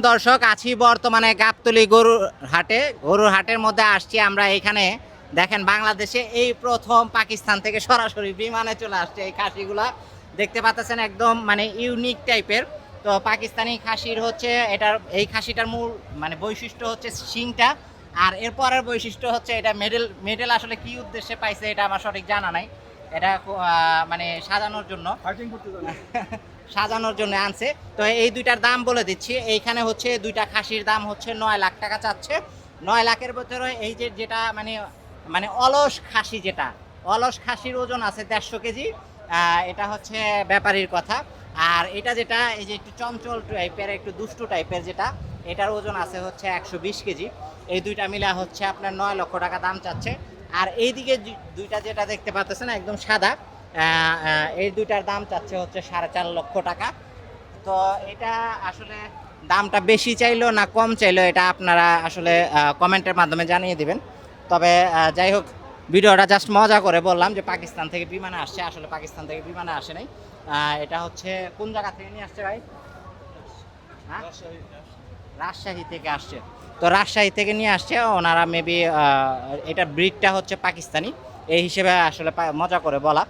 দর্শক আছি বর্তমানে গাবতলী গরুর হাটের মধ্যে আসছি আমরা। এখানে দেখেন বাংলাদেশে এই প্রথম পাকিস্তান থেকে সরাসরি বিমানে চলে আসছে এই খাসিগুলা। দেখতে পাচ্ছেন একদম মানে ইউনিক টাইপের। তো পাকিস্তানি খাসির হচ্ছে এই খাসিটার মূল মানে বৈশিষ্ট্য হচ্ছে শিংটা, আর এরপরের বৈশিষ্ট্য হচ্ছে এটা মেডেল আসলে কি উদ্দেশ্যে পাইছে এটা আমার সঠিক জানা নাই। এটা মানে সাজানোর জন্য সাজানোর জন্য আনছে। তো এই দুইটার দাম বলে দিচ্ছি। এইখানে হচ্ছে দুইটা খাসির দাম হচ্ছে 9 লাখ টাকা চাচ্ছে। 9 লাখের ভিতরে এই যে যেটা মানে মানে অলস খাসি, যেটা অলস খাসির ওজন আছে 150 কেজি। এটা হচ্ছে ব্যাপারীর কথা। আর এটা যেটা এই যে একটু চঞ্চল টাইপের একটু দুষ্টু টাইপের যেটা, এটার ওজন আছে হচ্ছে 120 কেজি। এই দুইটা মিলা হচ্ছে আপনার 9 লক্ষ টাকা দাম চাচ্ছে। আর এইদিকে দুইটা যেটা দেখতে পাচ্ছেন একদম সাদা, এই দুইটার দাম চাচ্ছে হচ্ছে 4.5 লক্ষ টাকা। তো এটা আসলে দামটা বেশি চাইলো না কম চাইলো এটা আপনারা আসলে কমেন্টের মাধ্যমে জানিয়ে দিবেন। তবে যাই হোক, ভিডিওটা জাস্ট মজা করে বললাম যে পাকিস্তান থেকে বিমানে আসছে, আসলে পাকিস্তান থেকে বিমানে আসে নাই। এটা হচ্ছে কোন জায়গা থেকে নিয়ে আসছে ভাই? হ্যাঁ, রাজশাহী থেকে আসছে। তো রাজশাহী থেকে নিয়ে আসছে ওনারা মেবি। এটা ব্রিডটা হচ্ছে পাকিস্তানি, এই হিসেবে আসলে মজা করে বলা।